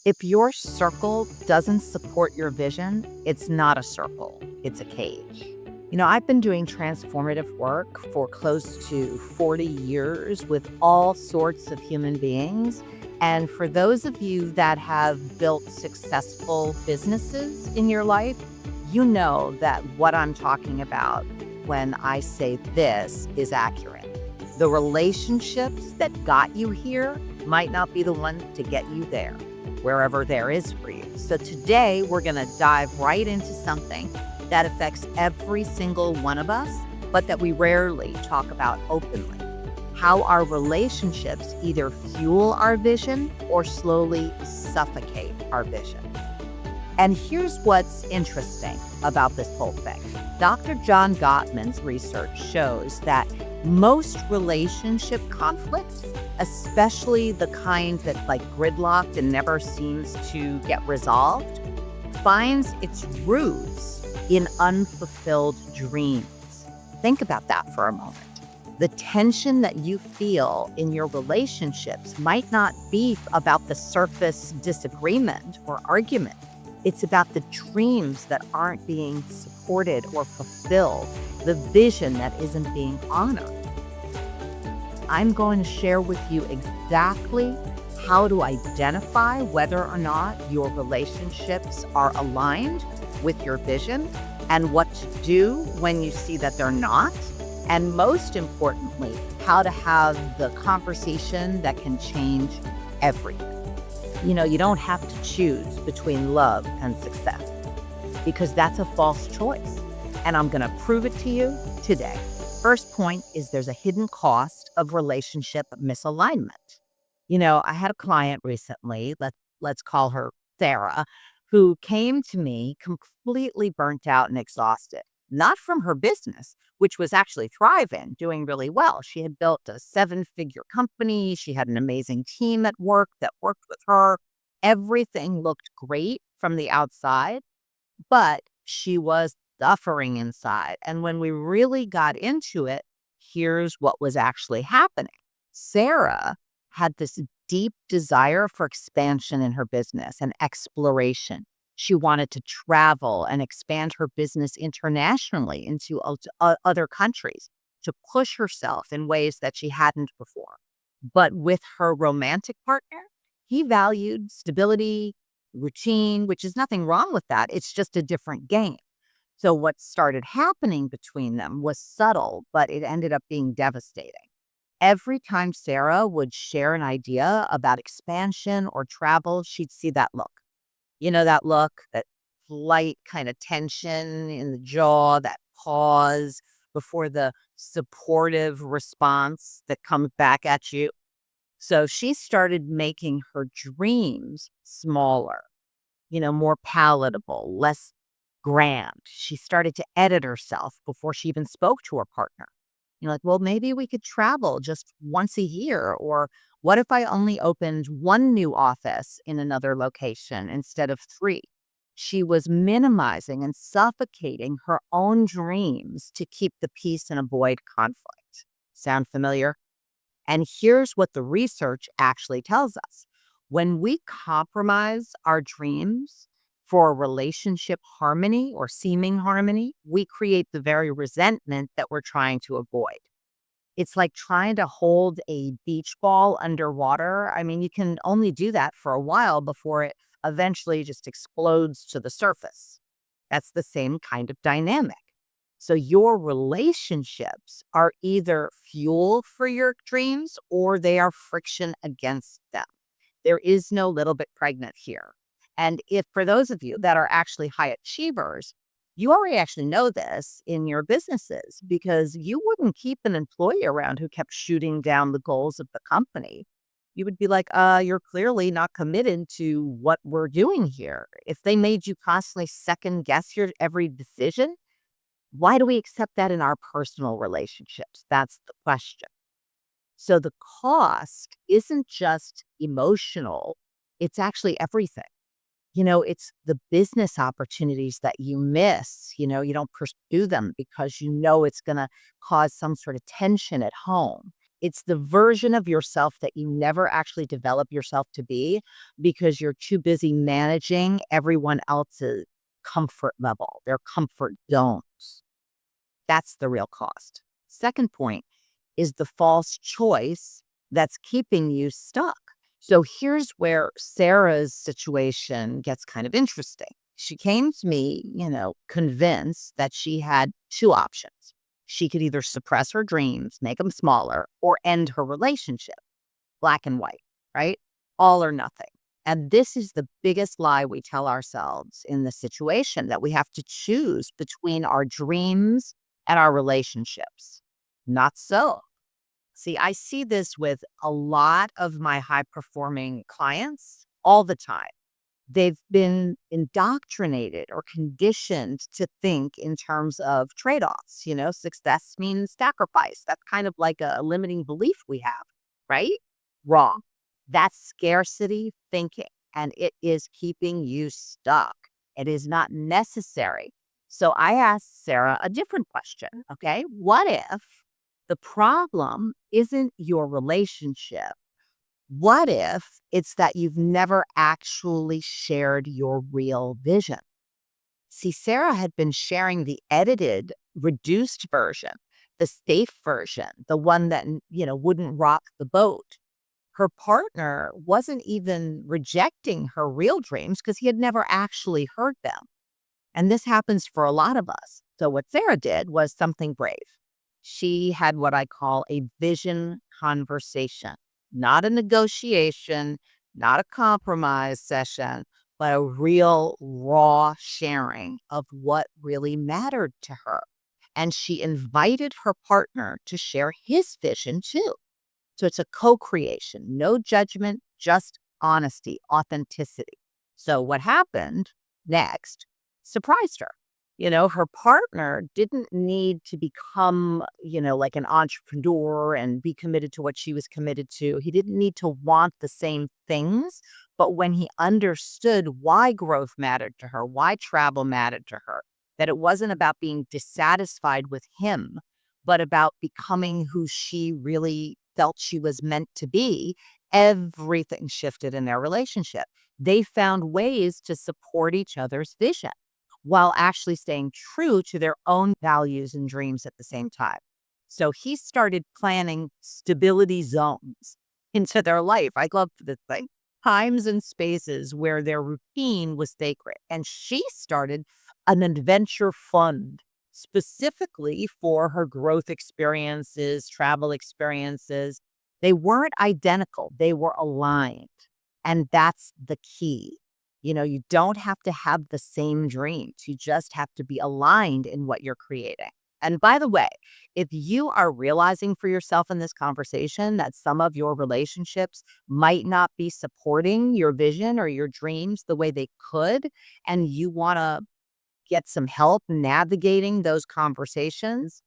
If your circle doesn't support your vision, it's not a circle, it's a cage. I've been doing transformative work for close to 40 years with all sorts of human beings. And for those of you that have built successful businesses in your life, you know that what I'm talking about when I say this is accurate. The relationships that got you here might not be the one to get you there, wherever there is for you. So today we're going to dive right into something that affects every single one of us, but that we rarely talk about openly. How our relationships either fuel our vision or slowly suffocate our vision. And here's what's interesting about this whole thing. Dr. John Gottman's research shows that most relationship conflicts, especially the kind that's like gridlocked and never seems to get resolved, finds its roots in unfulfilled dreams. Think about that for a moment. The tension that you feel in your relationships might not be about the surface disagreement or argument. It's about the dreams that aren't being supported or fulfilled, the vision that isn't being honored. I'm going to share with you exactly how to identify whether or not your relationships are aligned with your vision and what to do when you see that they're not. And most importantly, how to have the conversation that can change everything. You don't have to choose between love and success because that's a false choice. And I'm going to prove it to you today. First point is there's a hidden cost of relationship misalignment. I had a client recently, let's call her Sarah, who came to me completely burnt out and exhausted, not from her business, which was actually thriving, doing really well. She had built a 7-figure company. She had an amazing team at work that worked with her. Everything looked great from the outside, but she was suffering inside. And when we really got into it, here's what was actually happening. Sarah had this deep desire for expansion in her business and exploration. She wanted to travel and expand her business internationally into other countries, to push herself in ways that she hadn't before. But with her romantic partner, he valued stability, routine, which is nothing wrong with that. It's just a different game. So what started happening between them was subtle, but it ended up being devastating. Every time Sarah would share an idea about expansion or travel, she'd see that look. That look, that slight kind of tension in the jaw, that pause before the supportive response that comes back at you. So she started making her dreams smaller, more palatable, less grand. She started to edit herself before she even spoke to her partner. Like, well, maybe we could travel just once a year, or what if I only opened one new office in another location instead of 3? She was minimizing and suffocating her own dreams to keep the peace and avoid conflict. Sound familiar? And here's what the research actually tells us. When we compromise our dreams for relationship harmony or seeming harmony, we create the very resentment that we're trying to avoid. It's like trying to hold a beach ball underwater. I mean, you can only do that for a while before it eventually just explodes to the surface. That's the same kind of dynamic. So your relationships are either fuel for your dreams or they are friction against them. There is no little bit pregnant here. And if for those of you that are actually high achievers, you already actually know this in your businesses because you wouldn't keep an employee around who kept shooting down the goals of the company. You would be like, you're clearly not committed to what we're doing here. If they made you constantly second guess your every decision, why do we accept that in our personal relationships? That's the question. So the cost isn't just emotional, it's actually everything. It's the business opportunities that you miss. You don't pursue them because it's going to cause some sort of tension at home. It's the version of yourself that you never actually develop yourself to be because you're too busy managing everyone else's comfort level, their comfort zones. That's the real cost. Second point is the false choice that's keeping you stuck. So here's where Sarah's situation gets kind of interesting. She came to me, convinced that she had two options. She could either suppress her dreams, make them smaller, or end her relationship, black and white, right? All or nothing. And this is the biggest lie we tell ourselves in the situation, that we have to choose between our dreams and our relationships. Not so. See, I see this with a lot of my high performing clients all the time. They've been indoctrinated or conditioned to think in terms of trade offs. Success means sacrifice. That's kind of like a limiting belief we have, right? Wrong. That's scarcity thinking, and it is keeping you stuck. It is not necessary. So I asked Sarah a different question. Okay. What if the problem isn't your relationship? What if it's that you've never actually shared your real vision? See, Sarah had been sharing the edited, reduced version, the safe version, the one that, wouldn't rock the boat. Her partner wasn't even rejecting her real dreams because he had never actually heard them. And this happens for a lot of us. So what Sarah did was something brave. She had what I call a vision conversation, not a negotiation, not a compromise session, but a real raw sharing of what really mattered to her. And she invited her partner to share his vision too. So it's a co-creation, no judgment, just honesty, authenticity. So what happened next surprised her. Her partner didn't need to become, like an entrepreneur and be committed to what she was committed to. He didn't need to want the same things. But when he understood why growth mattered to her, why travel mattered to her, that it wasn't about being dissatisfied with him, but about becoming who she really felt she was meant to be, everything shifted in their relationship. They found ways to support each other's vision while actually staying true to their own values and dreams at the same time. So he started planning stability zones into their life. I love this thing. Times and spaces where their routine was sacred. And she started an adventure fund specifically for her growth experiences, travel experiences. They weren't identical, they were aligned. And that's the key. You don't have to have the same dreams. You just have to be aligned in what you're creating. And by the way, if you are realizing for yourself in this conversation that some of your relationships might not be supporting your vision or your dreams the way they could, and you want to get some help navigating those conversations,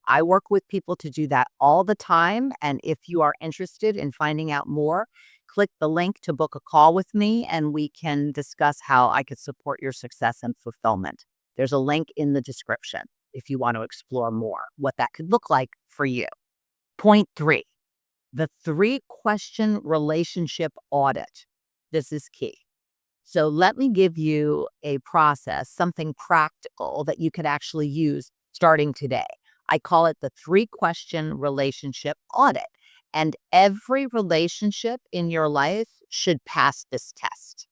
I work with people to do that all the time. And if you are interested in finding out more, click the link to book a call with me and we can discuss how I could support your success and fulfillment. There's a link in the description if you want to explore more what that could look like for you. Point 3, the 3-question relationship audit. This is key. So let me give you a process, something practical that you can actually use starting today. I call it the 3-question relationship audit. And every relationship in your life should pass this test.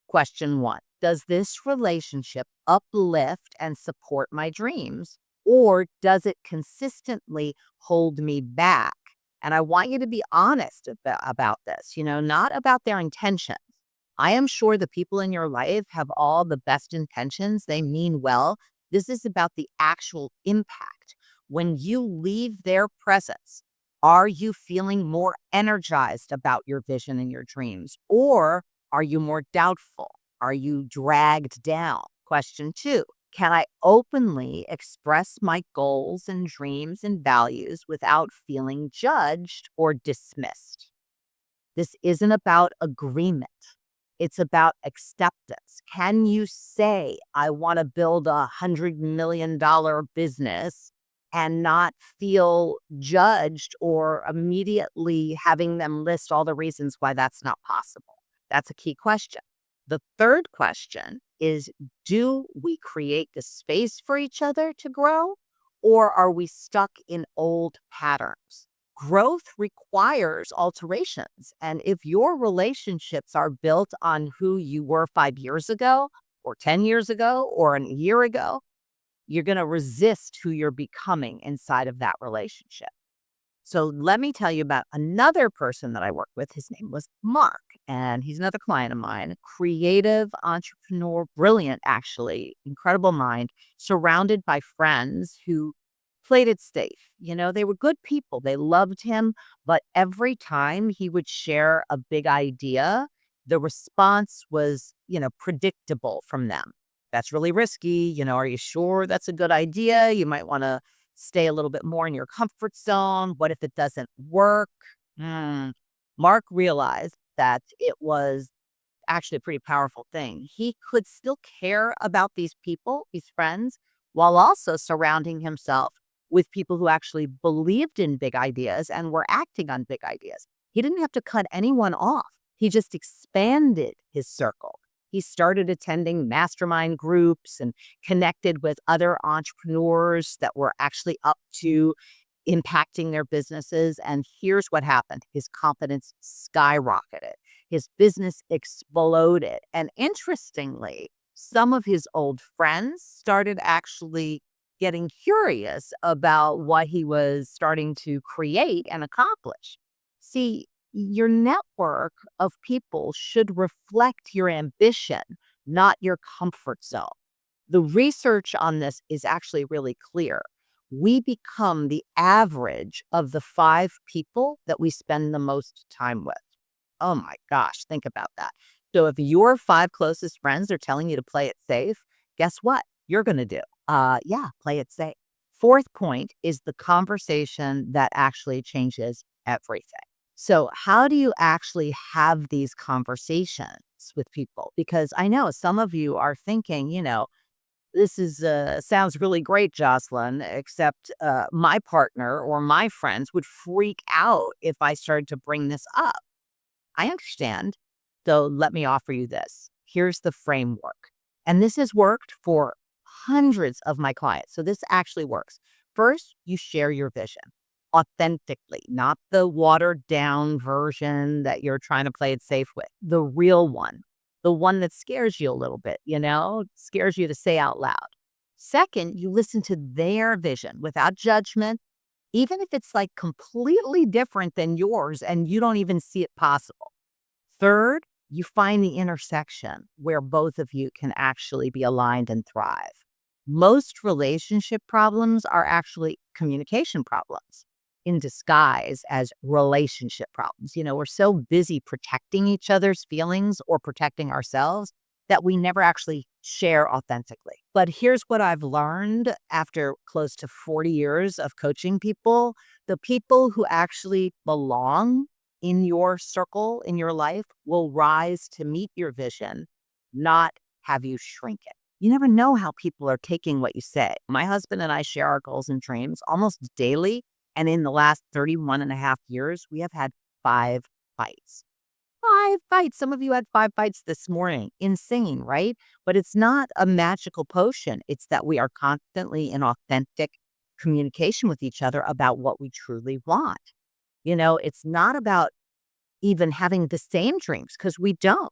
Question 1, does this relationship uplift and support my dreams? Or does it consistently hold me back? And I want you to be honest about this, not about their intentions. I am sure the people in your life have all the best intentions. They mean well. This is about the actual impact. When you leave their presence, are you feeling more energized about your vision and your dreams? Or are you more doubtful? Are you dragged down? Question 2, can I openly express my goals and dreams and values without feeling judged or dismissed? This isn't about agreement. It's about acceptance. Can you say, I want to build $100 million business and not feel judged or immediately having them list all the reasons why that's not possible. That's a key question. The third question is, do we create the space for each other to grow, or are we stuck in old patterns? Growth requires alterations. And if your relationships are built on who you were 5 years ago, or 10 years ago, or a year ago, you're going to resist who you're becoming inside of that relationship. So let me tell you about another person that I worked with. His name was Mark, and he's another client of mine, creative entrepreneur, brilliant, actually, incredible mind, surrounded by friends who played it safe. They were good people. They loved him, but every time he would share a big idea, the response was, predictable from them. That's really risky. Are you sure that's a good idea? You might want to stay a little bit more in your comfort zone. What if it doesn't work? Hmm. Mark realized that it was actually a pretty powerful thing. He could still care about these people, these friends, while also surrounding himself with people who actually believed in big ideas and were acting on big ideas. He didn't have to cut anyone off. He just expanded his circle. He started attending mastermind groups and connected with other entrepreneurs that were actually up to impacting their businesses. And here's what happened. His confidence skyrocketed. His business exploded. And interestingly, some of his old friends started actually getting curious about what he was starting to create and accomplish. See, your network of people should reflect your ambition, not your comfort zone. The research on this is actually really clear. We become the average of the 5 people that we spend the most time with. Oh my gosh, think about that. So if your 5 closest friends are telling you to play it safe, guess what you're going to do? Yeah, play it safe. Fourth point is the conversation that actually changes everything. So how do you actually have these conversations with people? Because I know some of you are thinking, this is sounds really great, Jocelyn, except my partner or my friends would freak out if I started to bring this up. I understand. So let me offer you this. Here's the framework. And this has worked for hundreds of my clients. So this actually works. First, you share your vision authentically, not the watered down version that you're trying to play it safe with, the real one, the one that scares you a little bit, scares you to say out loud. Second, you listen to their vision without judgment, even if it's like completely different than yours and you don't even see it possible. Third, you find the intersection where both of you can actually be aligned and thrive. Most relationship problems are actually communication problems in disguise as relationship problems. We're so busy protecting each other's feelings or protecting ourselves that we never actually share authentically. But here's what I've learned after close to 40 years of coaching people. The people who actually belong in your circle, in your life, will rise to meet your vision, not have you shrink it. You never know how people are taking what you say. My husband and I share our goals and dreams almost daily. And in the last 31 and a half years, we have had 5 fights. 5 fights. Some of you had 5 fights this morning. Insane, right? But it's not a magical potion. It's that we are constantly in authentic communication with each other about what we truly want. It's not about even having the same dreams because we don't.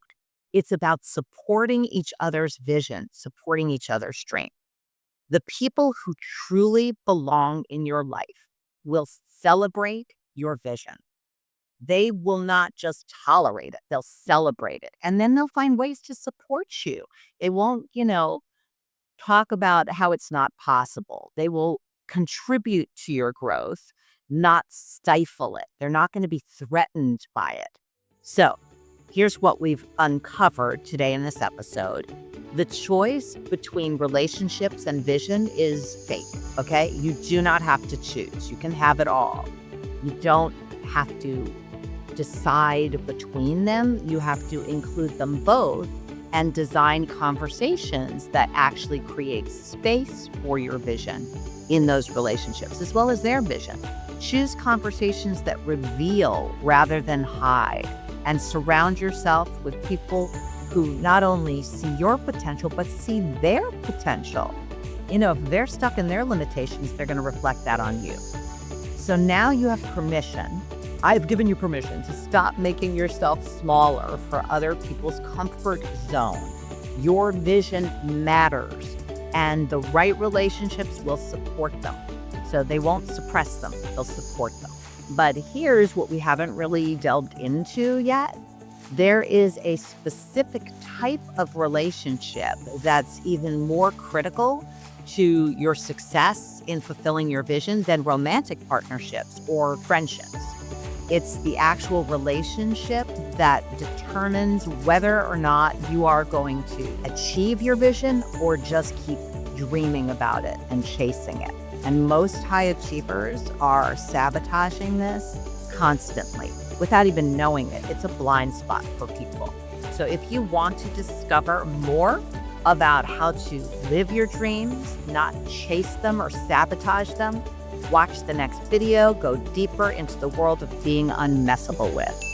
It's about supporting each other's vision, supporting each other's dream. The people who truly belong in your life will celebrate your vision. They will not just tolerate it, they'll celebrate it. And then they'll find ways to support you. They won't, talk about how it's not possible. They will contribute to your growth, not stifle it. They're not going to be threatened by it. So, here's what we've uncovered today in this episode. The choice between relationships and vision is fate, okay? You do not have to choose. You can have it all. You don't have to decide between them. You have to include them both and design conversations that actually create space for your vision in those relationships, as well as their vision. Choose conversations that reveal rather than hide, and surround yourself with people who not only see your potential, but see their potential. If they're stuck in their limitations, they're going to reflect that on you. So now you have permission. I have given you permission to stop making yourself smaller for other people's comfort zone. Your vision matters, and the right relationships will support them. So they won't suppress them, they'll support them. But here's what we haven't really delved into yet. There is a specific type of relationship that's even more critical to your success in fulfilling your vision than romantic partnerships or friendships. It's the actual relationship that determines whether or not you are going to achieve your vision or just keep dreaming about it and chasing it. And most high achievers are sabotaging this constantly without even knowing it. It's a blind spot for people. So if you want to discover more about how to live your dreams, not chase them or sabotage them, watch the next video, go deeper into the world of being unmessable with.